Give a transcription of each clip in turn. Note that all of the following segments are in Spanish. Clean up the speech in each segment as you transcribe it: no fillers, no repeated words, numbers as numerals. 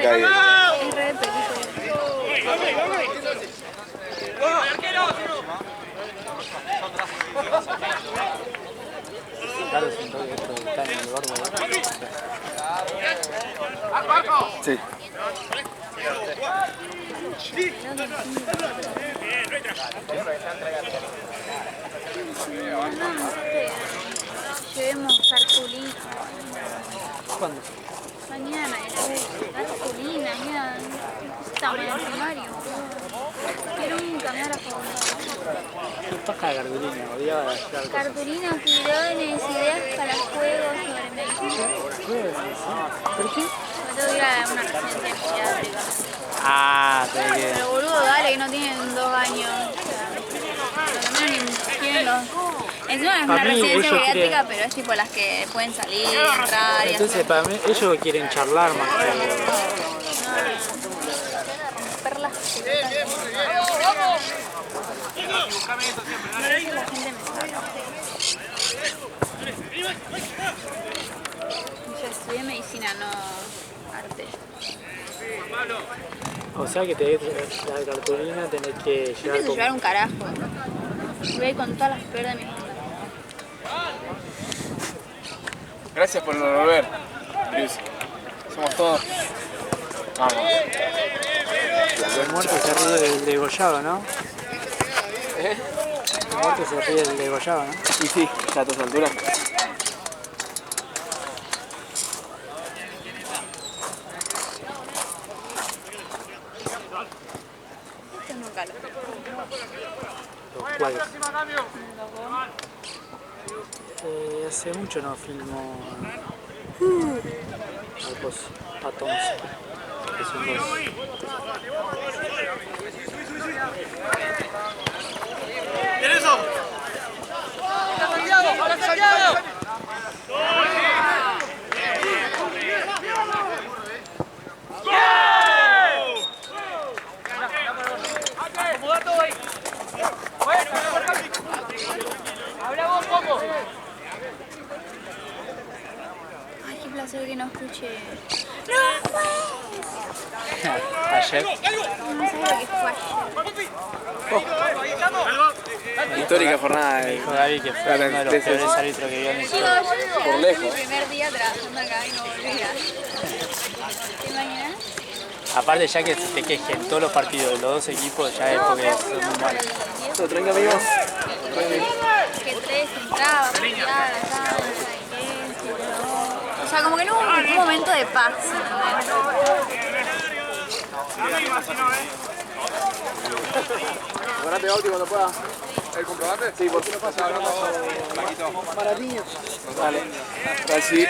caído. Es re de película. Claro, siento que esto está en el gordo. Sí. Llevemos cartulina. ¿Cuándo? Mañana, cartulina, mira. Estamos en el primario. Quiero nunca me da la favorita. ¿Qué paja de cartulina? Odiaba llevar cosas. Cartulina, tirones, ideas para juegos sobre medicina. ¿Por qué? Me tengo que ir a una residencia psiquiátrica. Ah, tenés que... Pero boludo, dale, que no tienen 2 años. Por lo menos ni tienen los... Encima es una Para mí, residencia ellos psiquiátrica, quieren- pero es tipo las que pueden salir, entrar y Entonces, hacer... para mí, ellos quieren charlar más que... Perlas. La gente me saca. Yo estudié medicina, no arte. O sea que tenés la cartulina, tenés que Yo llevar pienso como... llevar un carajo. Voy a ir con todas las peores de mi vida. Gracias por volver, Luis. Somos todos. Vamos. El muerto se ríe del degollado, ¿no? ¿Eh? El muerto se ríe del degollado, ¿no? Y sí, ya a tus alturas. Esto nunca lo Los cuales. Hace mucho no filmo a los Patons, que son los... Ay, qué placer que no escuché. Ayer. No sabía lo que fue ayer. Histórica jornada Me de... dijo Gaby que fue uno de los peores árbitros que vio en el Chicos, yo Por mi lejos. primer día trabajando acá y no volvía. ¿Te imaginas? Aparte ya que te quejen todos los partidos de los dos equipos, ya es porque son muy malos. Todo tranqui, amigos. Que 3 entraba, peleaba, acá, silencio, no. O sea, como que no hubo un momento de paz. Ganate Bauti cuando pueda. ¿El comprobante? Sí, ¿por qué no pasa hablando para niños? Dale. Así.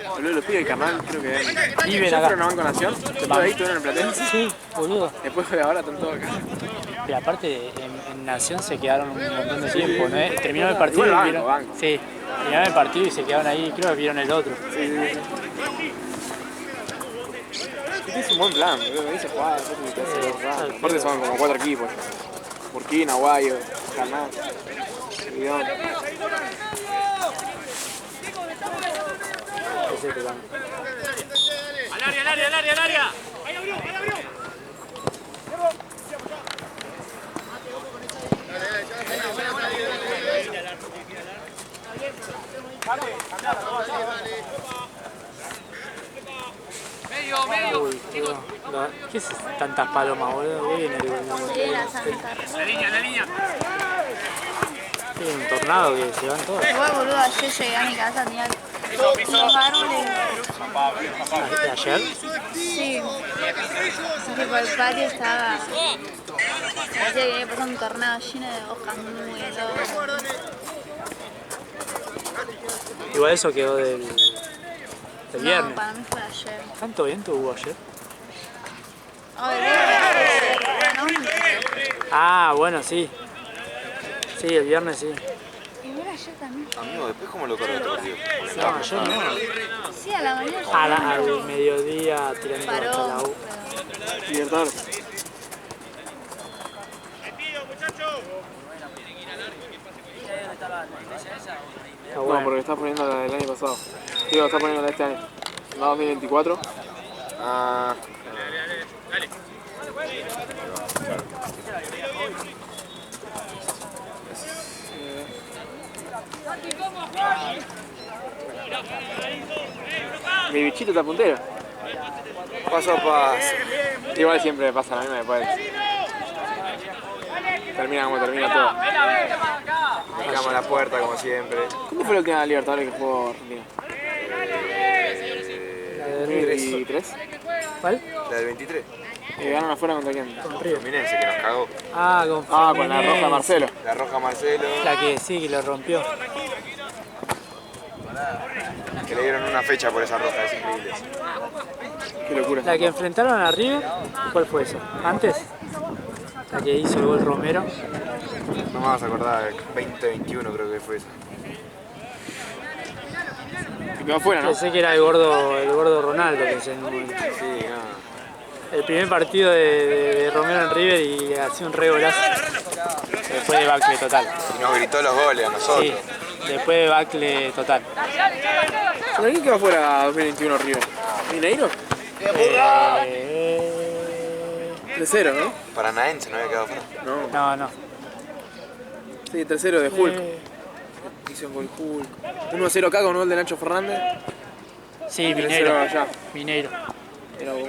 Boludo, los pibes de Camal creo que... Viven ¿Ya acá. fueron a Banco Nación? ¿Tú ahí estuvieron en Platense? Sí, boludo. Después de ahora están todos acá. Pero aparte en Nación se quedaron un montón de tiempo, ¿no? Terminaron el partido Igual y vieron... banco. Sí, terminaron el partido y se quedaron ahí, creo que vieron el otro. Este es un buen plan, boludo. Venís a jugar, después te metés a hacer rato. Aparte son como 4 equipos. Burkina, Guayo, Canal, Bidón. Ese es el plan. ¡Al área, al área, al área, al área! Uy, ¿qué es tantas palomas, boludo? ¿Qué viene Sí, la Santa Rosa. La línea. Tiene un tornado que se van todos. Igual, boludo, ayer llegué a mi casa, tenía los árboles. ¿De ayer? Sí. Tipo, el patio estaba... Parecía que había pasado un tornado lleno de hojas muy de todo. Igual eso quedó del No, viernes. para mí fue ayer. ¿Tanto viento hubo ayer? Ah, bueno, sí. Sí, el viernes sí. Igual ayer también. Amigo, después cómo lo corre tu partido. No, ayer no. Sí, a la mañana. Al mediodía tirando hasta la Paró. U. Libertadores. Está No, bueno. porque estás poniendo la del año pasado. Digo, estás poniendo la de este año. La 2024. Ah, Mi bichito está puntero. paso a paso. Igual siempre pasa la misma después. Termina como termina todo. Dejamos la puerta como siempre. ¿Cómo fue la última Libertadores que jugó Argentina? La de River. ¿2023? ¿Cuál? La del 23. ¿Ganaron afuera contra quién? Con River. Fluminense que nos cagó. Ah, con Ah, con la Fluminense. roja Marcelo. La roja Marcelo. La que sí, que lo rompió. Que le dieron una fecha por esa roja, es increíble. Qué locura. La que enfrentaron a River, ¿cuál fue eso? ¿Antes? La que hizo el gol Romero. No me vas a acordar, 2021 creo que fue esa. Se quedó afuera, ¿no? Pensé que era el gordo Ronaldo, pensé en un momento. Sí, no. El primer partido de Romero en River y hacía un re golazo. Después de Bacle total. Y nos gritó los goles a nosotros. Sí, después de Bacle total. ¿Pero quién quedó afuera 2021 River? ¿Mineiro? 3-0, ¿no? Paranaense no había quedado fuera. No. No. Sí, 3-0 de Hulk. Hizo un gol Hulk. 1-0 acá con un gol de Nacho Fernández. Sí, 3-0 Mineiro. allá. Mineiro. Era vos.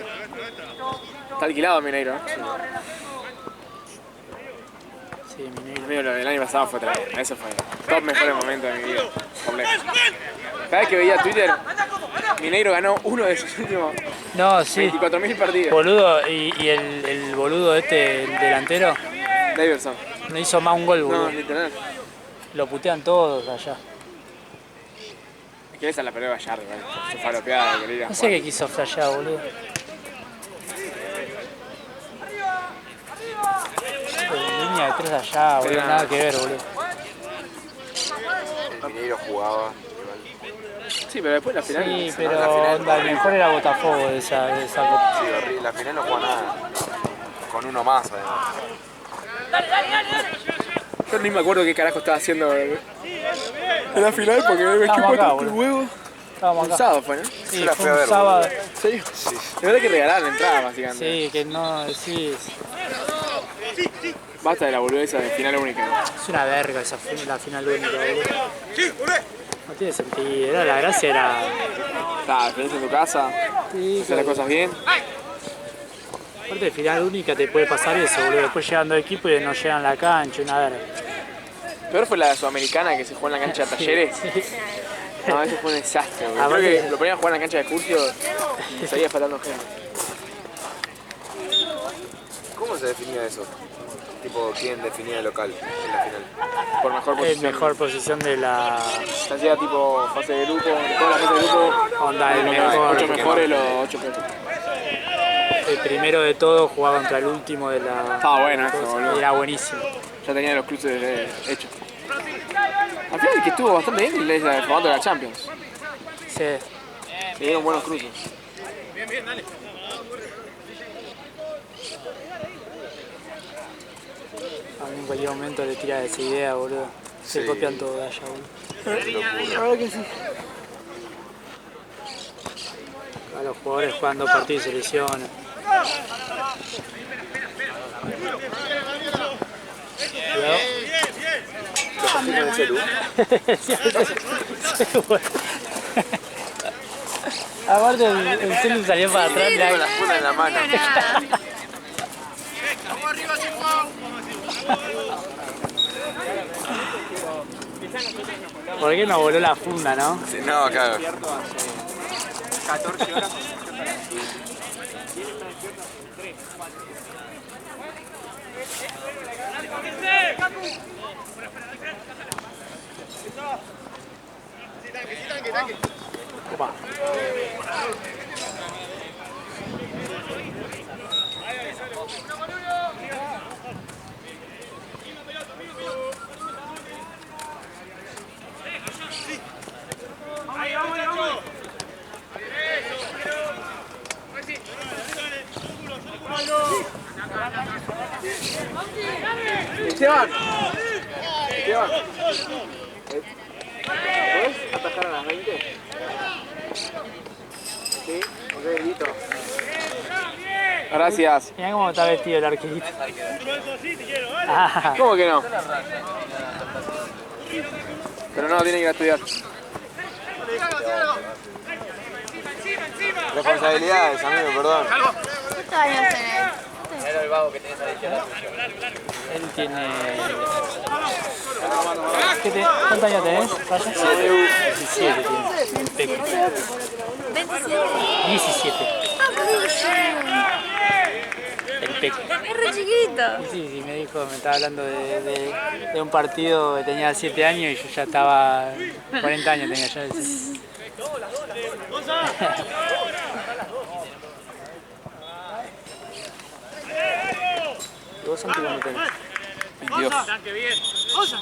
Está alquilado Mineiro, ¿eh? Sí, Mineiro. Amigo, lo del año pasado fue tremendo. Eso fue top mejores momentos de mi vida. Completo. Cada vez que veía Twitter, Mineiro ganó uno de sus últimos No, sí. 24.000 partidos. Boludo, y el boludo este, el delantero, Davidson. no hizo más un gol, boludo. No, literal. Lo putean todos allá. Es que esa la perdió Gallardo, ¿vale? Su falopeada que quería No sé jugar. qué quiso flashear, boludo. Línea de 3 allá, boludo, Pero- nada que ver, boludo. El Mineiro jugaba. Sí, pero después la final. Sí, la pero final, onda, el mejor era Botafogo de esa copa. Sí, horrible. La final no jugaba nada. Con uno más, además. Yo ni me acuerdo qué carajo estaba haciendo en la final porque me Estábamos chupó acá, todo el boludo. huevo. Estábamos Un acá. sábado fue, ¿no? Sí, Yo la fui fue a un ver, sábado. ¿En serio? De verdad que regalaron la entrada, básicamente. Sí, que no, sí, Basta de la boludeza de final única. es una verga esa la final única, boludo. No tiene sentido, la gracia era... Está, experiencia en tu casa, Sí, hacer las cosas bien. aparte de final única te puede pasar eso, boludo. Después llegan dos equipos y no llegan a la cancha, una verga. Peor fue la sudamericana que se jugó en la cancha de Talleres. Sí. No, eso fue un desastre, boludo. Aparte- Creo que lo ponían a jugar en la cancha de Curcio y seguía faltando gente. ¿Cómo se definía eso? Tipo, ¿quién definía el local en la final? Por mejor Es posición. mejor posición de la... Se hacía tipo fase de grupo, toda la fase de grupo. Onda, el los mejor. 8 mejores, los 8 peores. El primero de todo jugaba contra el último de la... Estaba bueno eso, boludo. Y era buenísimo. Ya tenía los cruces hechos. Al final el que estuvo bastante bien es el formato de la Champions. Sí. Se dieron buenos cruces. A mí en cualquier momento le tira esa idea, boludo. Se Sí. copian todo de allá, boludo. La verdad que sí. A los jugadores jugando partidos y se lesionan. Cuidado. ¿En el celu? Aparte el celu salió para atrás. Con la funda en la mano. ¿Por qué no voló la funda, no? Sí, no, claro. 14 horas. Opa. Esteban. Esteban. atajar a las 20? Sí, ok, listo. Gracias. Mirá cómo está vestido el arquerito. Ah, ¿Cómo que no? Pero no, tiene que ir a estudiar. Responsabilidades, amigo, perdón. ¿Cuántos años tenés? Era el vago que tenés a la izquierda. él tiene... ¿Cuántos años tenés, Raya? 17 tiene. 27. 17. El peque. Es re chiquito. Sí, me dijo, me estaba hablando de un partido que tenía 7 años y yo ya estaba 40 años tenía yo. ¿Y vos, Santi, cuánto tenés? 22. Eso no sé.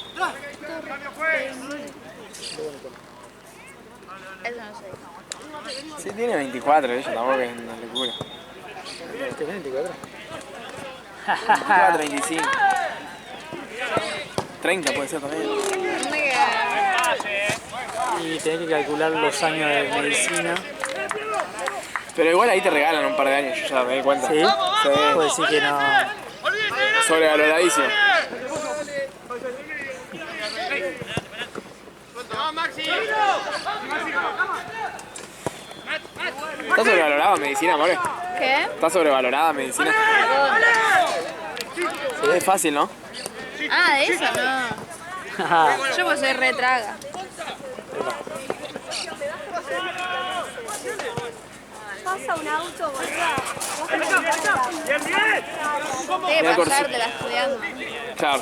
Sí, tiene 24, ella tampoco es una locura. ¿Tenés 24? 24, 25. 30 puede ser también. ¿Dónde queda? Y tenés que calcular los años de medicina. Pero igual ahí te regalan un par de años, yo ya me di cuenta. ¿Sí? Sí. Puedo decir que no. Sobrevaloradísimo. ¿Está sobrevalorada medicina, amore? ¿Qué? ¿Está sobrevalorada medicina? Es fácil, ¿no? Ah, de eso no. Yo pues soy retraga. Pasa un auto, Tienes que pasártela estudiando. Claro.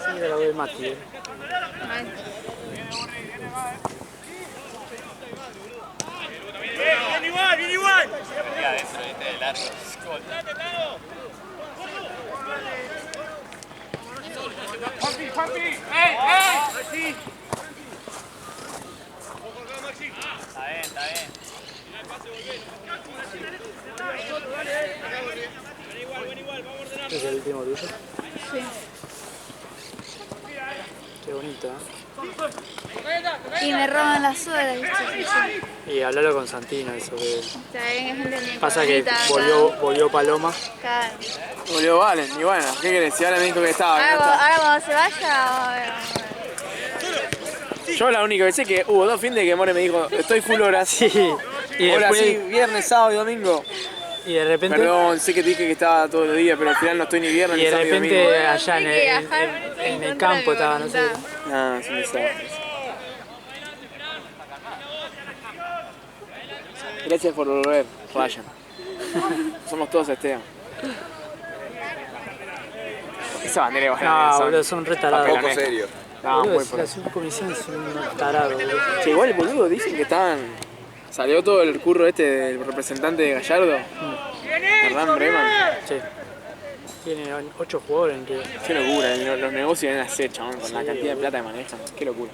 Sí, lo voy Mati. Bien igual, bien igual. Juanpi, Juanpi. ¡Ey! Está bien, está bien. ¿Este es el último tuyo? Sí. Qué bonito, ¿eh? Y me roban las horas, ¿viste? Y hablalo con Santino, eso que... Está bien, es gente bien Pasa que bonita, volvió Paloma. Claro. Volvió Valen, y bueno, ¿qué querés? Si ahora me dijo que estaba. Ahora cuando se vaya, vamos a ver. Yo la única vez que hubo 2 fines que More me dijo, estoy full horas. Sí. Y Ahora después, sí, viernes, sábado y domingo. y de repente... Perdón, sé que te dije que estaba todos los días, pero al final no estoy ni viernes Y ni de sábado y domingo. repente allá en el campo estaba, no sé. Ah, sí me sabe. Gracias por volver, Ryan. Somos todos Esteban. Esa bandera es No, boludo, son re tarados. Papel. Poco serio. No, Boludo, muy por la eso. subcomisión es un tarado, boludo. Che, igual el boludo dicen que estaban... Salió todo el curro este del representante de Gallardo. Hernán Breman. Sí. Tiene 8 jugadores en que... Qué locura, los negocios vienen a hacer, chabón, con la cantidad de plata que manejan. Qué locura.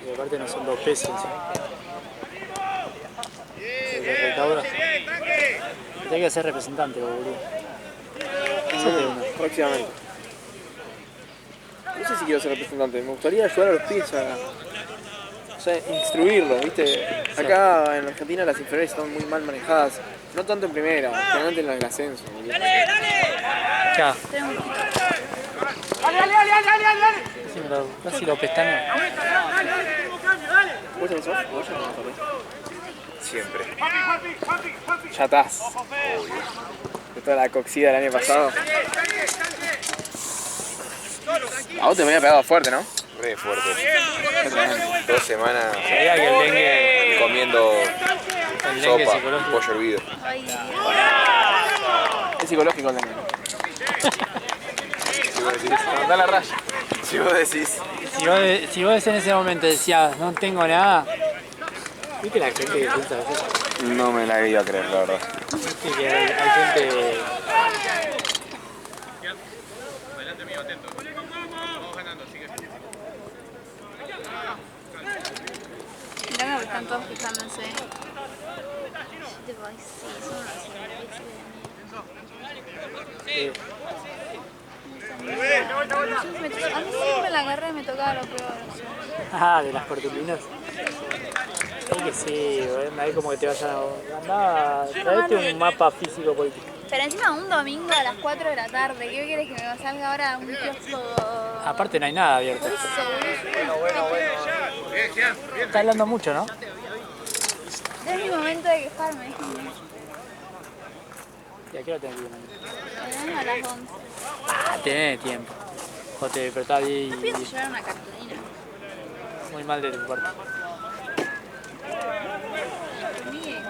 Y aparte no son 2 pesos. ¿Sí? Se recauda. Tiene que ser representante, boludo. Hacete uno. Próximamente. No sé si quiero ser representante, me gustaría ayudar a los pibes a... O sea, instruirlos, ¿viste? Acá en Argentina las inferiores están muy mal manejadas. No tanto en primera, generalmente en las del ascenso. boludo. Ya. Dale. Casi lo pestañeo. ¿Vos tenés off? ¿Vos ya tenés off? Siempre. Ya estás. De toda la coxida del año pasado. A vos te me había pegado fuerte, ¿no? Re fuerte. 2 semanas Sabía que el dengue comiendo sopa, psicológico. pollo hervido. Ay, Es psicológico el dengue. Si vos decís, Da la raya. si vos decís, Si vos en ese momento decías, no tengo nada, viste la gente que piensa así. no me la iba a creer, la verdad. Viste que hay gente... mirá que están todos fijándose. Tipo, ay, sí, son unos imbéciles de mierda. A mí siempre en la carrera me tocaba lo peor. O sea. Ah, de las cartulinas. Creo que sí, ahí como que te vayan a... Andá, traete un mapa físico político. Pero encima un domingo a las 4 de la tarde, ¿qué quieres que me salga ahora un kiosco? Aparte no hay nada abierto. Por eso, boludo. Está hablando mucho, ¿no? Es mi momento de quejarme. ¿Y a qué hora tenés que ir? Me dan a las 11. Ah, tenés tiempo. O te despertás y... No pienso llevar una cartulina. Muy mal de tu parte. Miguel.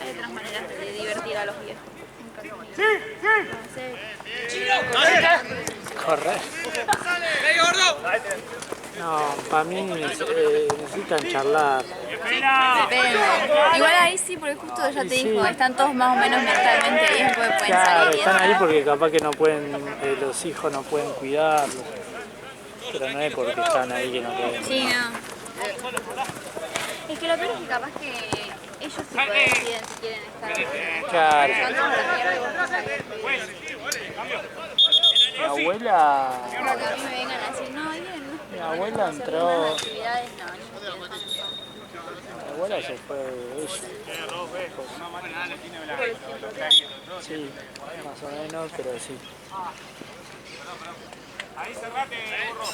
Hay otras maneras de divertir a los viejos. ¡Sí! ¡Sí! Correr. No, para mí necesitan charlar. Depende. Igual ahí sí, porque justo ya te Sí. dijo, están todos más o menos mentalmente bien, porque pueden Claro, salir. están ahí porque capaz que no pueden, los hijos no pueden cuidarlos. Pero no es porque están ahí que no pueden. Sí, no. Es que lo peor es que capaz que ellos sí deciden si quieren estar. Claro. Son todos la mierda y vos no sabés. Mi abuela, Como que a mí me vengan a decir, no, bien, no. mi abuela Hacer entró, unas actividades, no, ni siquiera. mi abuela se fue ella. Sí, más o menos, pero sí. Ahí cerrate, burro.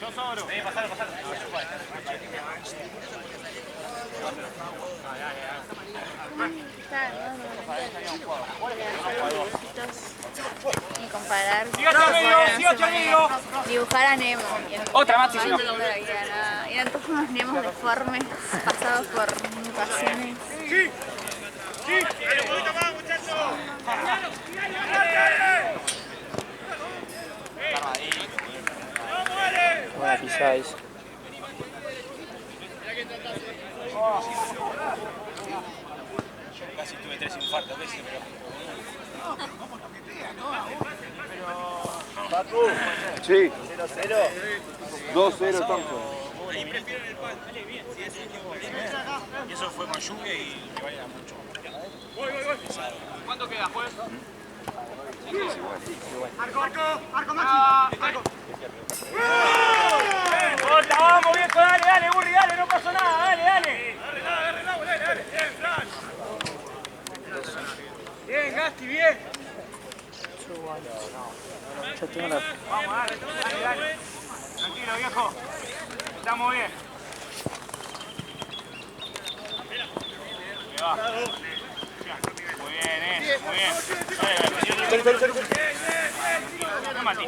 Yo sobro. Pasalo. Y comparar. Siga amigo. Dibujar a Nemo. Otra más, sí, No. Eran todos unos Nemos deformes pasados por mutaciones. Sí. Dale, un poquito más, muchachos. Buena pisada esa. Casi tuve 3 infartos, ¿ves? Sí. 2-0 Thompson. Y eso fue con lluvia y le vaya mucho. Voy. ¿Cuánto queda, juez? Arco, Maxi. Arco. Vamos, viejo, dale, Burri, dale, no pasó nada, dale. Dale. Bien, Gasti, bien. Yo tengo la... Vamos, dale. Tranquilo, viejo. Estamos bien. Ahí va. Muy bien, muy bien. No, Mati.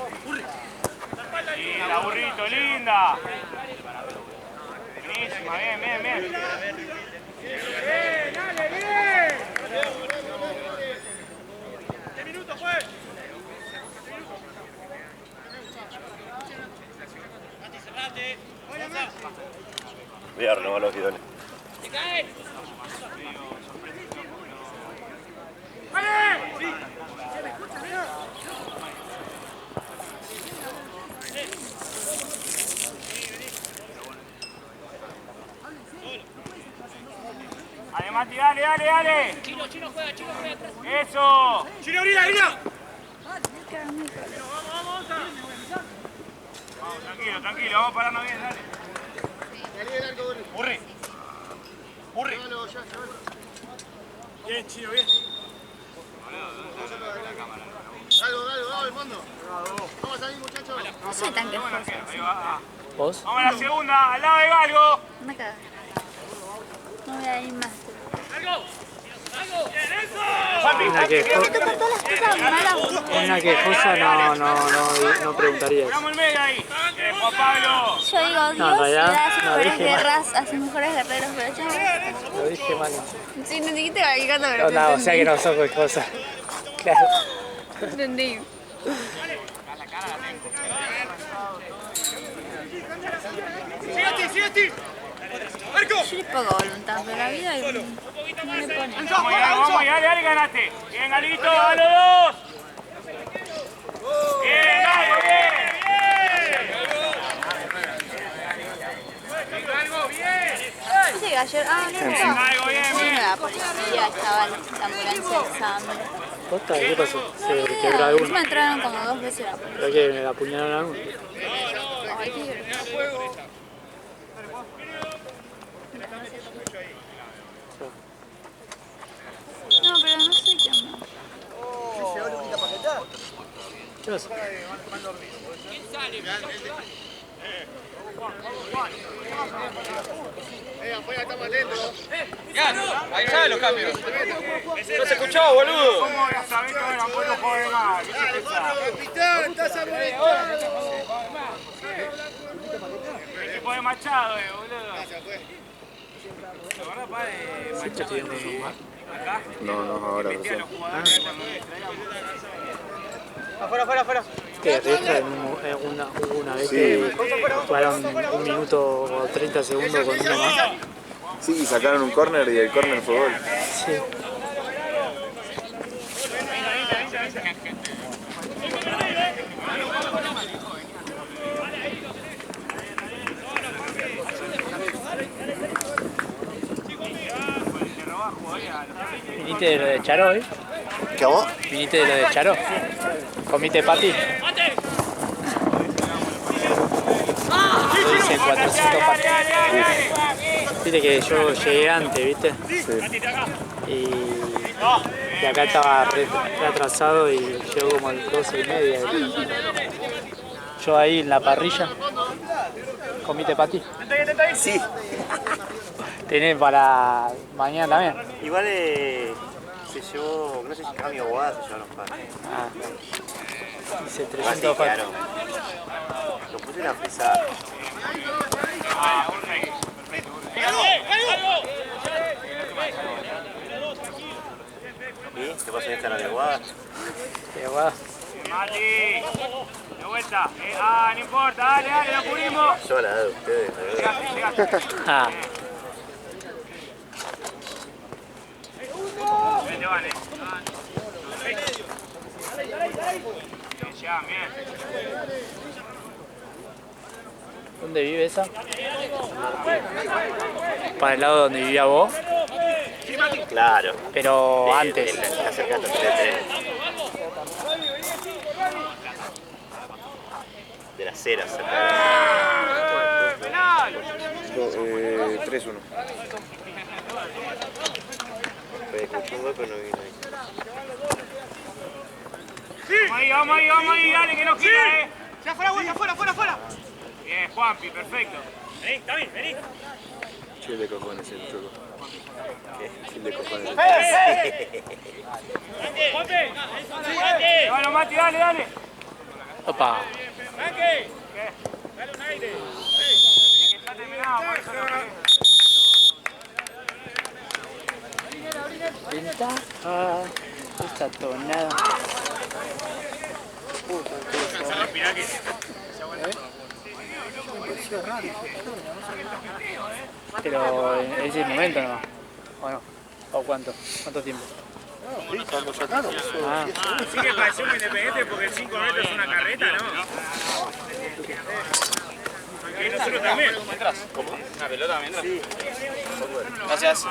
Linda, burrito, linda. Buenísima, bien. Bien, dale, bien. ¿Qué minuto fue? Voy a renovar los bidones. Dale, Mati, dale. Chino juega. Eso. Chino, grila. Vamos, tranquilo, vamos a pararnos bien, dale. Burri. Bien, Chino, bien. Dale, el fondo. Vamos a salir, muchachos. No soy tan quejosa. Ahí va. ¿Vos? Vamos a la segunda, al lado de Galgo. Anda acá. No voy a ir más. Una quejosa no preguntaría eso. Estamos en medio ahí. Juan Pablo. Yo digo, Dios No, en realidad, le hace no, mejores dije mal. guerras, hace mejores guerreros, pero yo Lo dije mal. sí, no dijiste cualquier cosa, pero No, o sea que no sos quejosa. Claro. entendí. Siete. Marco. Yo le pongo voluntad, pero la vida no le pone. Vamos, dale, ganate. Bien, Galito, a los dos. Bien, Galgo, bien. Viste que ayer, no, Galgo, bien. la policía estaba en la ambulancia del SAM. ¿Posta? ¿Qué pasó? Se quebró alguno. Encima entraron como 2 veces la puerta. ¿Pero que me apuñalaron a alguno? Ay, qué no, pero no sé qué onda. ¿Qué pasa? Ya, ahí salen los cambios. No se escuchó, boludo. ¿Cómo ya sabés que ahora puedo joder más? Capitán, estás a el equipo de Machado, boludo. ¿Siempre estoy viendo un mar? No, ahora recién. Afuera. Que Riestra hubo una vez que jugaron 1 minuto o 30 segundos con uno más. Sí, y sacaron un córner y el córner fue gol. Sí. ¿Viniste de lo de Charo hoy? ¿Qué vos? ¿Viniste de lo de Charo? ¿Comiste pati? Dice 400 patis. Viste que yo llegué antes, ¿viste? Sí. Y acá estaba re atrasado y llegó como a las 12:30. Yo ahí en la parrilla. ¿Comiste pati? Sí, ¿Tenés para mañana también? igual se llevó, no sé si cambio o boda, se llevaron para. Ah. Dice Igual sí 300 patis. quedaron. Lo puse a frisar. ¿Y qué pasa en esta la de boda? Qué guada. Mati, de vuelta. No importa, dale, lo cubrimos. Yo la edad de ustedes, Llegaste. Ah. Vete, vale. Ya, bien. ¿Dónde vive esa? Para el lado donde vivía vos, Claro. pero antes. Está cerca de 3. De las ceras, cerca. Penal. 3-1. Escuché un gol, pero no vino ahí. Vamos ahí, dale, que no quita, Ya fuera, vuelta, fuera. Bien, Juanpi, perfecto. Vení, está bien, vení. Chill de cojones el choco. Chill de cojones. Bueno, Mati, dale. Opa. ¿Qué? Dale un aire. Que está terminado, por eso no. Ventaja. Esta tonada. Pero en ese momento no. Bueno, ¿o cuánto? ¿Cuánto tiempo? Cuando sacaron. Ah, Sí que pareció muy independiente porque el 5 metros es una carreta, ¿no? Y nosotros también. ¿Cómo? ¿Una pelota mientras? Sí. Gracias.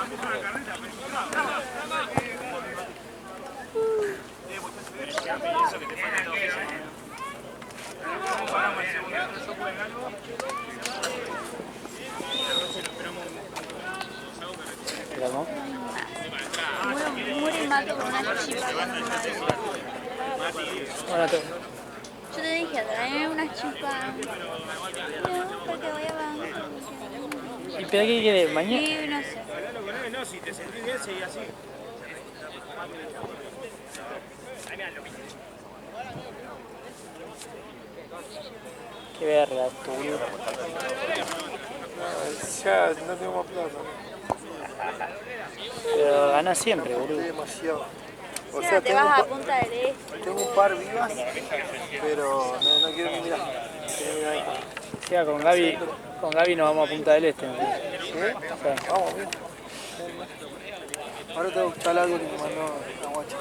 ¿esperamos? Muero y mato con una chipa que no me va. Bueno, Yo te dije, traeme una chipa. No, porque voy a bancar. ¿y pero qué querés? ¿Mañana? Sí, no sé. No, si te sentís bien, seguí así. Qué verga esto, boludo. Ya no tengo más plata. Pero ganás siempre, boludo. Demasiado. O O sea, sea, te tengo, vas a Punta del Este. tengo un par vivas, pero no quiero ni mirar. Quiero mirar ahí. Sí, con Gaby nos vamos a Punta del Este. ¿No? ¿Sí? Vamos, bien. Ahora te va a gustar algo que me mandó la guacha.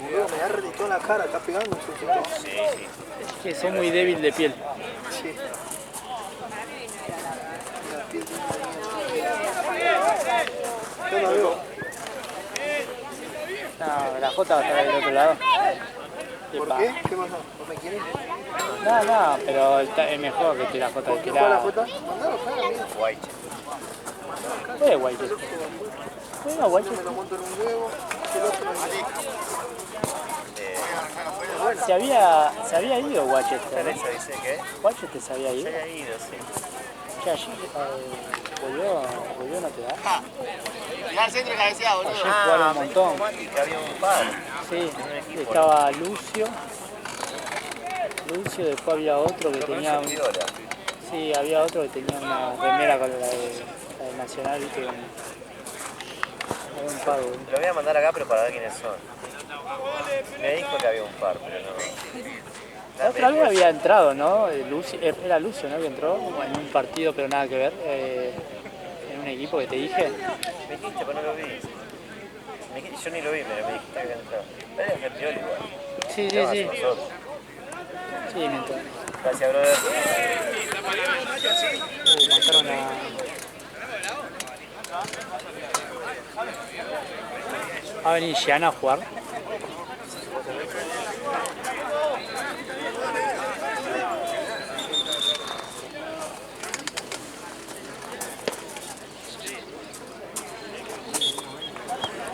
Boludo, me arde toda la cara, está pegando. Es que son muy débil de piel. Sí. La piel de una mierda. Yo no veo. No, la Jota va a estar del otro lado. ¿Por Epa. qué? ¿Qué pasa? ¿No me quieres? No, pero es mejor que la Jota. Que ¿Cuál la la Jota? Mandalo acá, amigo. Guayche. ¿Cuál es Guayche? Bueno, Guayche. Me lo monto en un huevo. Se había ido Guachester, ¿no? Teresa dice que Guachester se había se ido. haya ido, sí. Che, allí volvió, no te da. Mirá el centro y cabeceado, boludo. Ayer jugaron un montón. Que había un par. Sí, estaba Lucio, después había otro que tenía un... Viola. Sí, había otro que tenía una remera con la de Nacional, viste, con un par, boludo. Lo voy a mandar acá, pero para ver quiénes son. Me dijo que había un par, pero no. La otra vez había entrado, ¿no? Era Lucio, ¿no? Que entró en un partido, pero nada que ver, en un equipo que te dije. Me dijiste, pero no lo vi. Yo ni lo vi, pero me dijiste que había entrado. Pero es Fertioli igual. Sí. Sí, me entró. Gracias, brother. Mataron a... ¿Va a venir Gianna a jugar?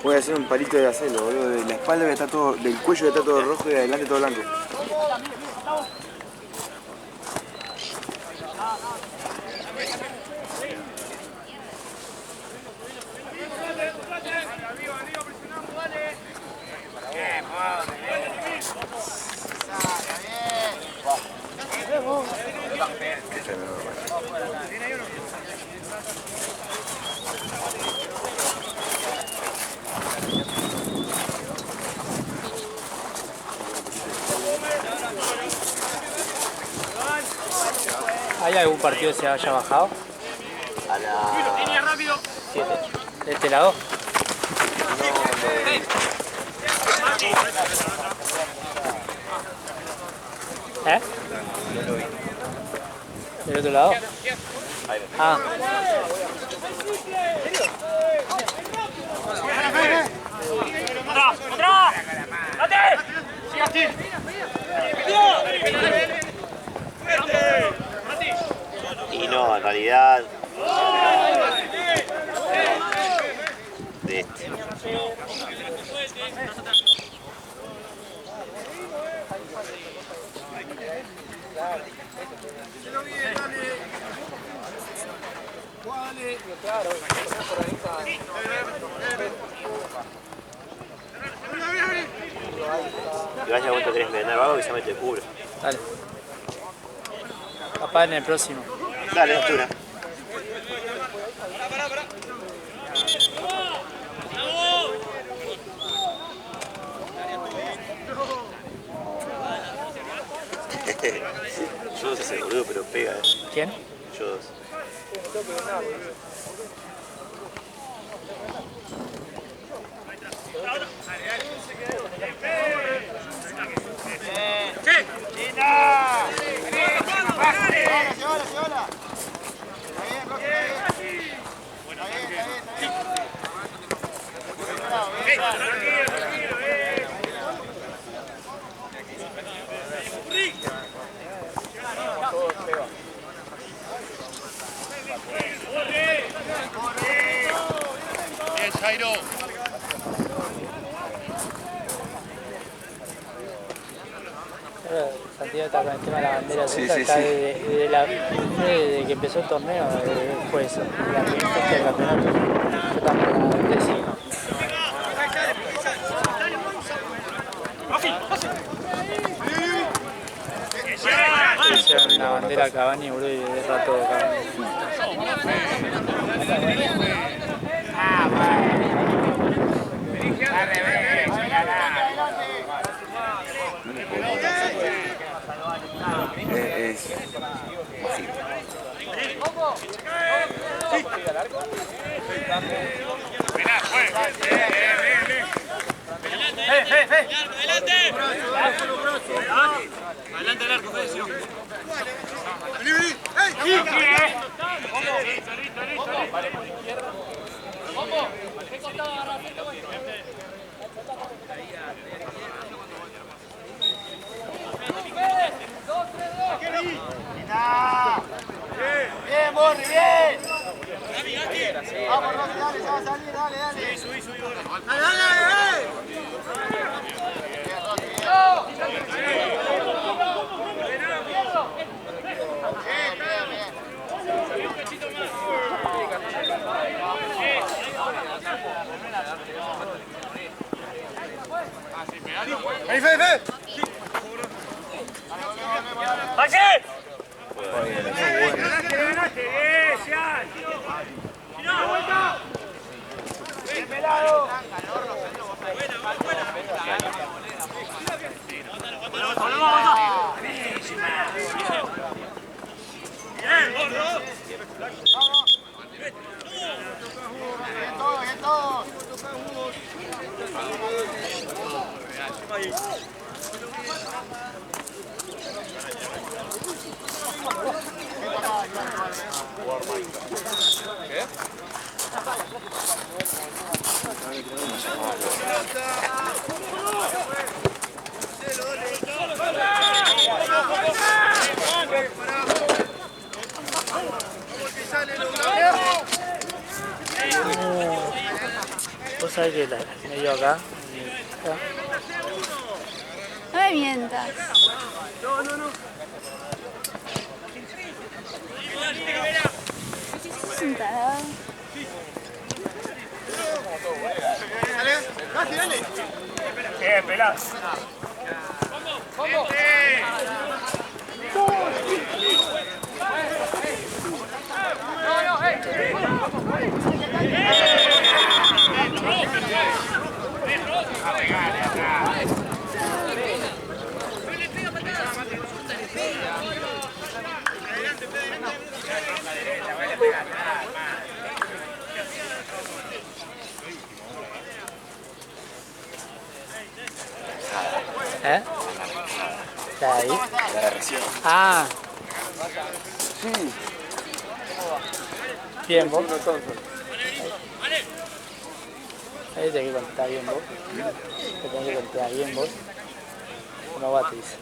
Voy a hacer un palito de acelo, boludo. De la espalda que está todo, del cuello que está todo rojo y de adelante todo blanco. ¿Hay algún partido que se haya bajado? A la 7. ¿De este lado? ¿Eh? No lo vi. ¿Del otro lado? Ahí lo Ah. Y no, en realidad. De este. Gracias a cuánto querés vender algo que se mete puro. Dale. Capaz en el próximo. Dale, altura. Yo no sé ese boludo, pero pega, ¿Quién? Yo dos. Santiago está con el tema de la bandera Sí, azul, sí, está sí. desde que empezó el torneo, fue eso, la primera fecha del campeonato. Yo también la decí. Hicieron la bandera a Cavani, boludo, y de rato Cavani. Es Adelante el arco, Fede. Bien, Borri, bien. Vamos, Rossi, dale, se va a salir, dale. Sí, subí, Borri. Dale. ¡Ahí, Fe! ¡Maxi! ¡Ganaste! ¡Bien, vuelta! ¡Bien, pelado! ¡Bien, gordo! ¡Bien todos! ¿Qué? Vos sabés que medio acá. No me mientas. Es un tarado. Dale. Bien, pelado. ¡Vamos! ¿Eh? ¿Está ahí? Ah. Bien, vos. Ahí tenés que contestar bien vos. Te tenés que contestar bien vos. No bates.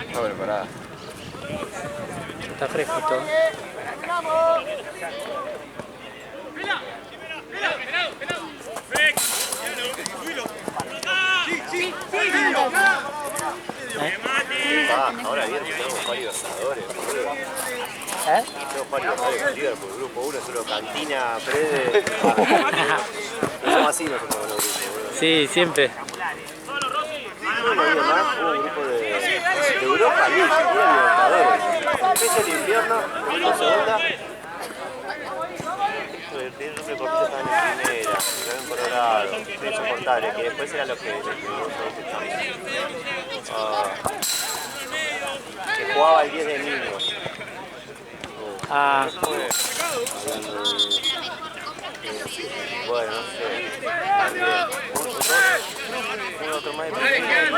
Está preparada. Está fresco todo. Ahora bien, tenemos varios Libertadores, boludo. ¿Eh? Tenemos varios Libertadores por grupo 1, solo Cantina, Fede. Somos así nosotros con los grupos, boludo. Sí, siempre. No había más, hubo un grupo de Europa League, y Libertadores. Empieza el infierno, la segunda. El grupo de Cortés estaban en primera, que habían Colorado, insoportable, que después era lo que que jugaba el 10 de niños. Ah. Bueno, no sé. Un otro más de primera.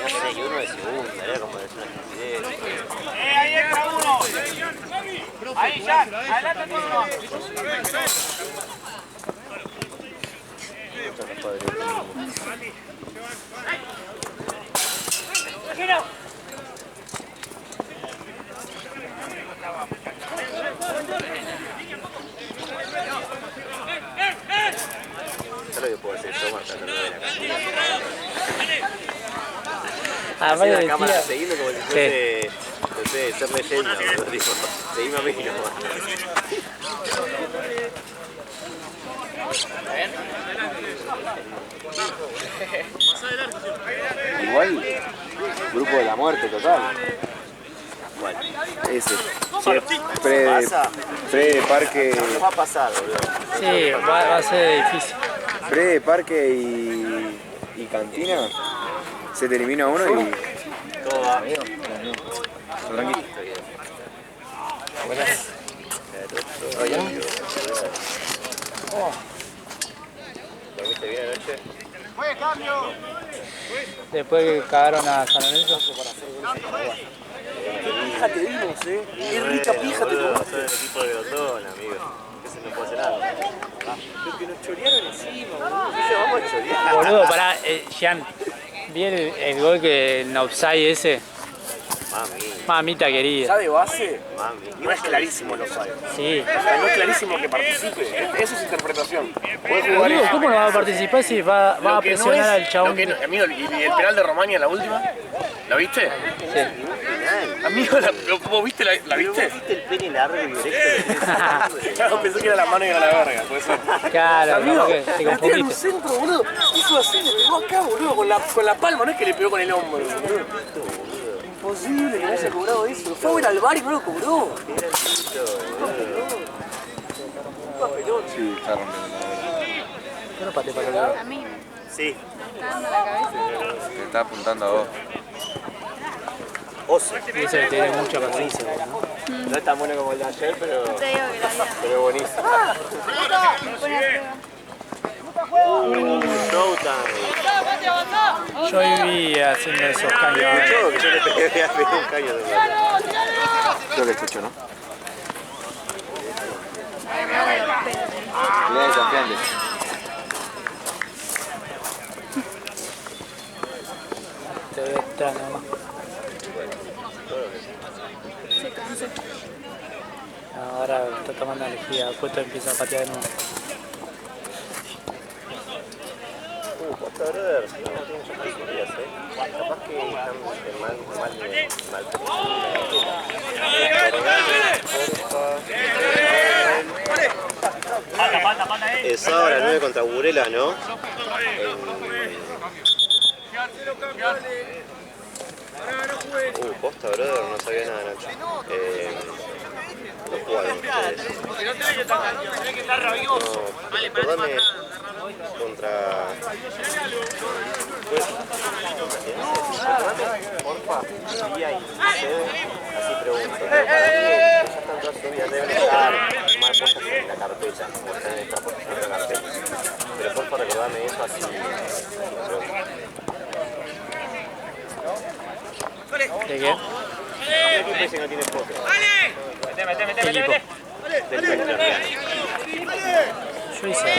No sé, y uno de segunda, era como decir una estupidez. ¡Ahí entra uno! ¡Ahí, Jack! ¡Adelante todo! ¿Sabes lo que puedo hacer yo, Marta? No de la cantina. Ah, Así vaya la cámara, decía. seguime como si fuese, no sé, ser leyenda, boludo, digo, seguime a mí nomás. Igual, grupo de la muerte total. Igual. Ese. Pasa. Pre, Parque, No va a pasar, boludo. Sí, va a ser difícil. Pre, Parque y Cantina. Se te elimina uno y... Todo va. Tranqui. Buenas. ¿Dormiste bien anoche? Fue cambio. Después que cagaron a San Lorenzo. Pija te dimos, Qué rica pija te boludo, tomamos. sos el equipo de Grotón, amigo. Que se no puede hacer nada. Lo que nos chorearon encima, boludo. Dice, vamos a chorear. Boludo, pará, Gian. ¿Vi el gol que en offside ese? Mami, Mamita querida. ¿Está de base? mami. No es clarísimo lo sabe. Sí. No es clarísimo que participe. Eso es interpretación. Puede jugar Boludo, eso. ¿cómo no va a participar si va a Lo que no presionar es- al chabón? lo que no- amigo, ¿y el penal de Romaña en la última? ¿La viste? Sí. Amigo, ¿vos viste? ¿La viste? ¿Viste el pene largo y directo? Claro, pensé que era la mano y era la verga. Puede ser. Claro, Amigo, capaz que te le tiran un confundiste. centro, boludo. Hizo así, le pegó acá, boludo, con la palma. No es que le pegó con el hombro, boludo. Imposible que no haya cobrado eso. Fue a ver al bar y no lo cobró. Sí, está rompiendo. Yo no pateé para el lado. A mí Sí. me está dando la cabeza. Te está apuntando a vos. Oso. Y eso que tiene mucha paciencia, ¿no? No es tan bueno como el de ayer, pero Te digo que la vida pero buenísimo. me pone a prueba. Showtime. Yo viví haciendo esos caños. Yo que yo le pegué un caño de verdad. Creo que escucho, ¿no? Además de los pelos. Cuidado de campeones. Te voy a estar nomás. Se cansó. Ahora está tomando energía, después te empieza a patear de nuevo. Posta, brother. No tienen muchas posibilidades, Capaz que están mal. Es ahora 9 contra Burela, ¿no? Posta, brother, no sabía nada, Nacho. No jugaron ustedes. No, recordame contra... Porfa, día y sede, así pregunto. Pero para mí, ya están todas subidas, deben estar más puestas en la carpeta, como están en esta posición de la carpeta. Pero porfa, recordame eso así pregunto. ¿De qué? ¿Qué equipo dice que no tiene foto? ¿Qué equipo? Del Spectre Real. Yo hice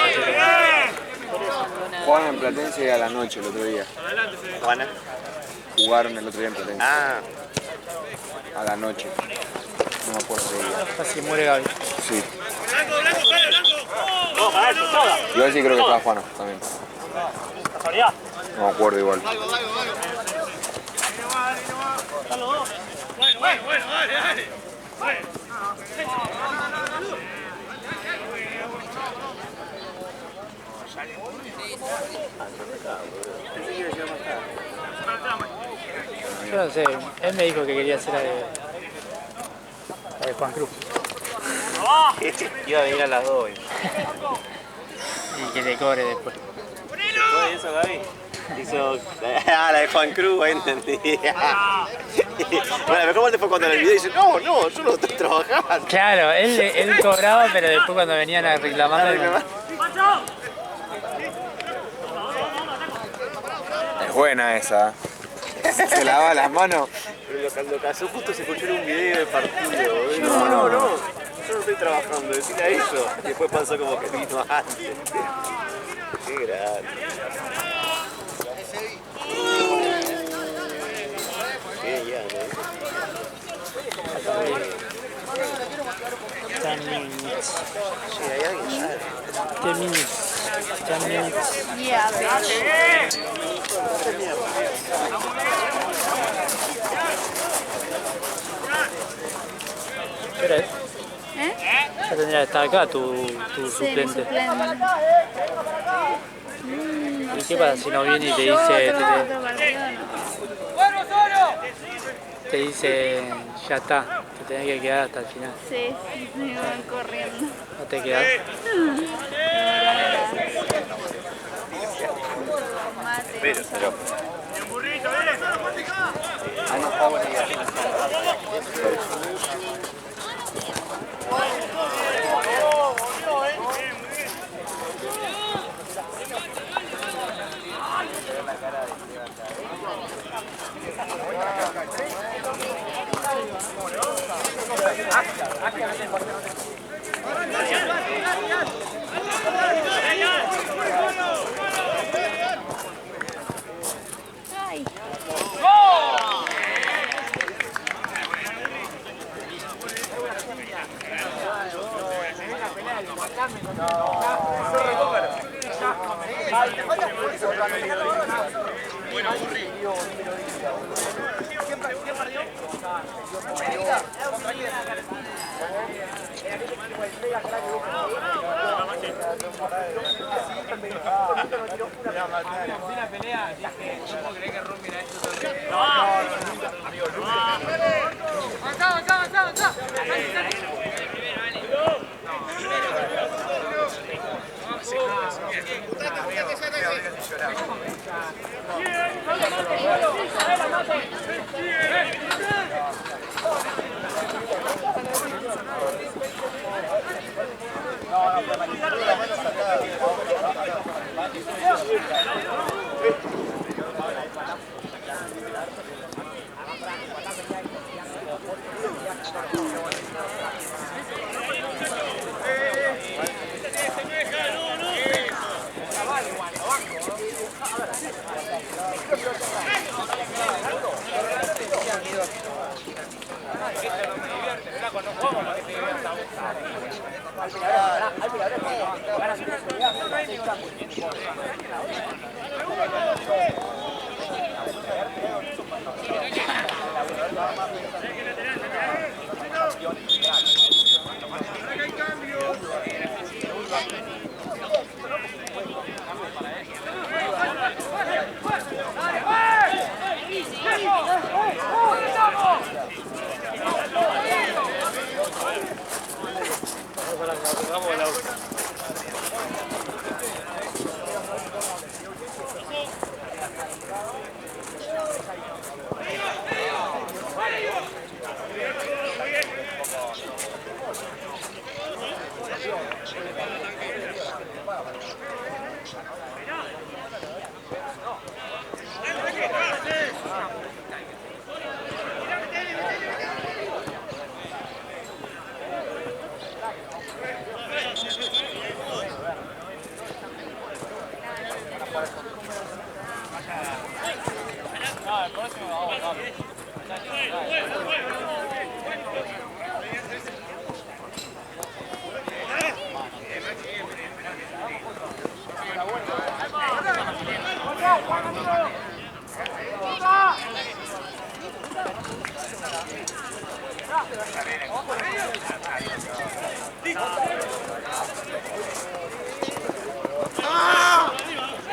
Jugaron en Platense a la noche el otro día. Juana. Jugaron el otro día en Platense. Ah, A la noche. No me acuerdo qué día. casi muere Gaby. Sí. Yo sí creo que estaba Juana también. No me acuerdo igual. Yo no sé, él me dijo que quería hacer la de Juan Cruz. iba a venir a las 2. Y que le cobre después. ¿Después de eso, Gaby? Hizo... Ah, la de Juan Cruz, ahí entendí. Bueno, la mejor parte fue cuando en el video dice, no, yo no estoy trabajando. Claro, él cobraba, pero después cuando venían a reclamar... Es buena esa. Se lava las manos. Pero cuando casó justo se escuchó en un video de partido. No, yo no estoy trabajando, decirle a eso. Y después pasó como que vino antes. Qué grande. Qué ya, ¿no? 10 minutes. Sí, hay alguien ya. 10 minutes. 10 minutes. Yeah, bitch. ¿Qué hora es? ¿Eh? Ya tendría que estar acá tu Sí, mi suplente. suplente. ¿Y qué pasa si no viene y te dice... Otro partido, no. Te dice, ya está, te tenés que quedar hasta el final. Sí, me van corriendo. No te quedás. Mate. Pero.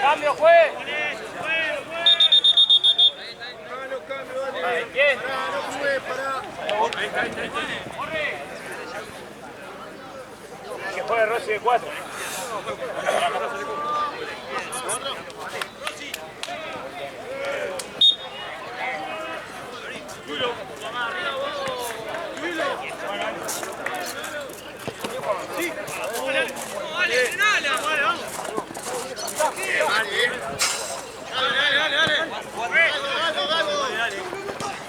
¡Cambio, juez! ¿Quién? Que juegue Rossi de 4.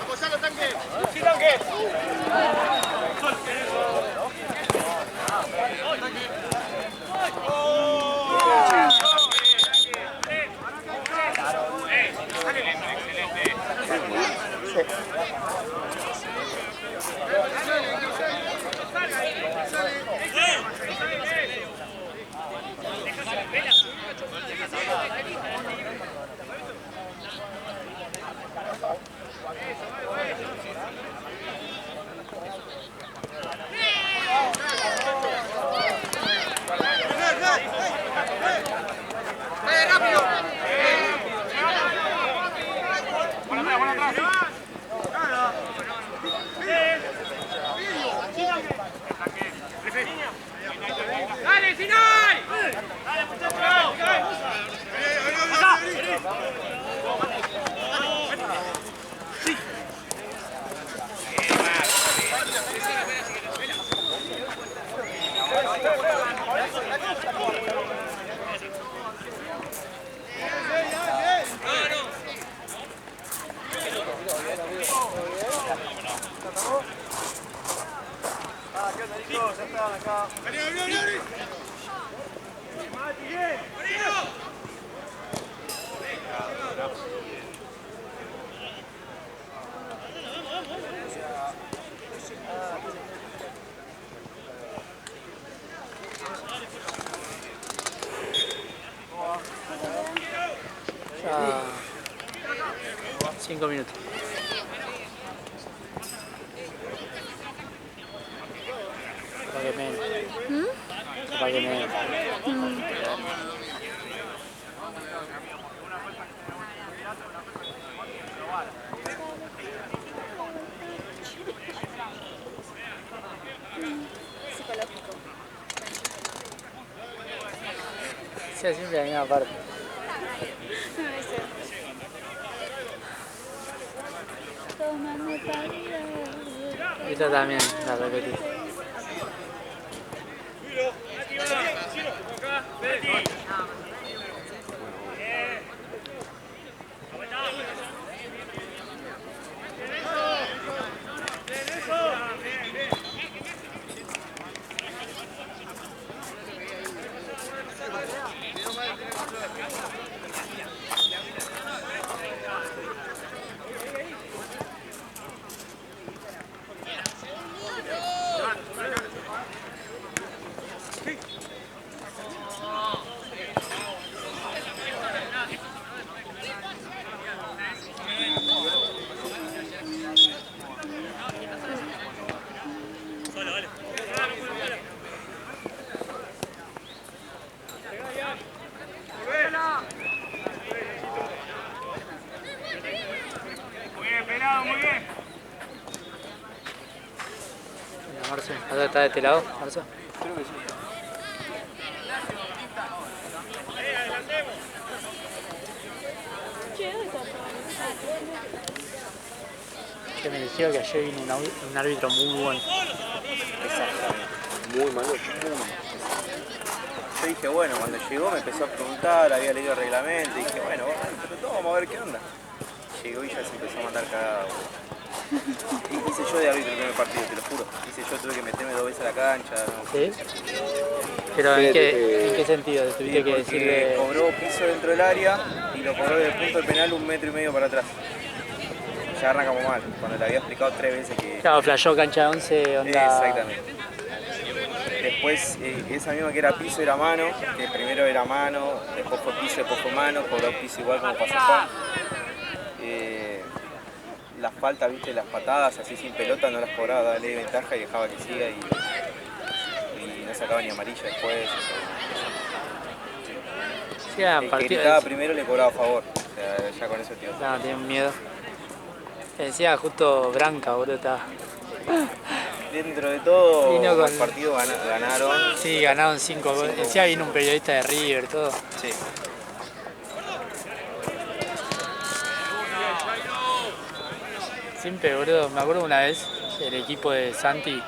Apoyalo, tanque. Sí, tanque. 5 minutos. Capaz que menos. Capaz que menos. Psicológico. Sí, siempre la misma parte. Tómame para Esta también la repetí. Marce, ¿está de este lado, Marce? Creo que sí. Que me dijeron que ayer vino un árbitro muy bueno. Muy malo. Yo dije, bueno, cuando llegó me empezó a preguntar, había leído el reglamento, y dije, bueno, vamos a ver qué onda. Llegó y ya se empezó a mandar cagada, boludo. Hice yo de árbitro el primer partido, te lo juro. Tuve que meterme 2 veces a la cancha. ¿No? ¿Sí? ¿Pero en qué sentido? ¿Tuviste que decirle...? Cobró piso dentro del área y lo cobró desde el punto del penal 1,5 metros para atrás. Ya arrancamos mal, cuando le había explicado 3 veces que... Claro, flashó cancha 11, onda... Exactamente. Después, esa misma que era piso era mano, que primero era mano, después fue piso, después fue mano, cobró piso igual como pasó Juan. Las faltas, viste, las patadas así sin pelota no las cobraba, dale ventaja y dejaba que siga y no sacaba ni amarilla después. Sí, a el partir que gritaba primero le cobraba a favor, o sea, ya con eso tío. Claro, tienen miedo. Te decía justo Branca, boludo, estaba... Dentro de todo, Vino con... el partido ganaron. Sí, ganaron 5 goles. Decía vino un periodista de River, todo. Sí. Siempre, boludo, me acuerdo una vez, el equipo de Santi,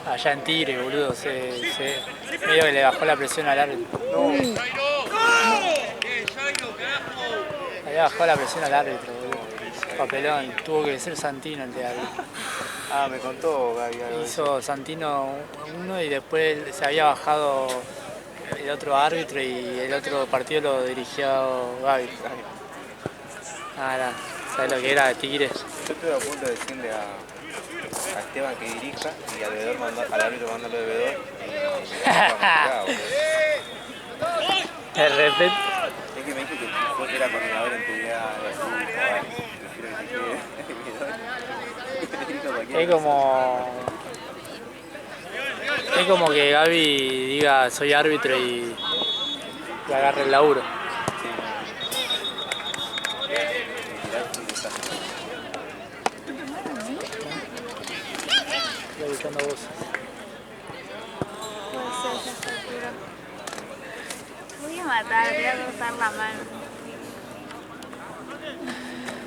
allá en Tigre, boludo, medio que le bajó la presión al árbitro. No. Le bajó la presión al árbitro, boludo. Papelón, tuvo que ser Santino el de árbitro. Ah, me contó Gaby algo de eso. Hizo Santino uno y después se había bajado el otro árbitro y el otro partido lo dirigió Gaby. Ahora, ¿sabes lo que era de Tigres? Yo estoy a punto de decirle a Esteban que dirija y al veedor al árbitro mandarlo de veedor y De repente. Es que me dijo que era coordinador en PDA Es como que Gaby diga soy árbitro y agarre el laburo. Estoy buscando voces. Puede ser esa factura. Voy a matar, voy a cortar la mano.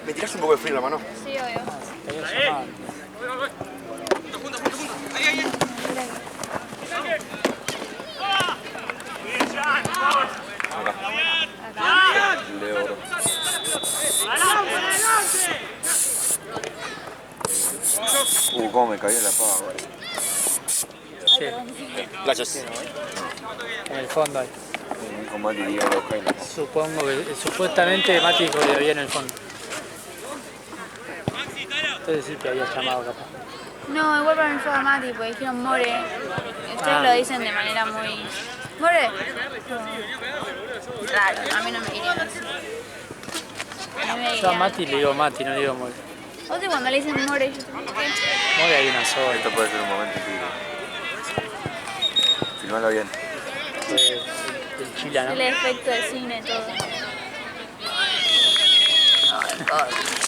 ¿Me tirás un poco de frío en la mano? Sí, obvio. Te había llamado. de oro. Cómo me cayó la pava. Sí, Gracias. en el fondo hay. Con Mati diga los Jaime. Supongo que supuestamente Mati había en el fondo. Entonces sí te había llamado capaz. No, igual para mí fue a Mati, porque dijeron More. Ustedes lo dicen de manera muy More. Raro, a mí no me iría así. A mí me Yo a iría. Mati le digo Mati, no le digo More. Otra cuando le dicen More, yo te More hay una sola. Esto puede ser un momento tiro. Filmalo bien. El Chila, ¿no? el efecto de cine, todo. No, el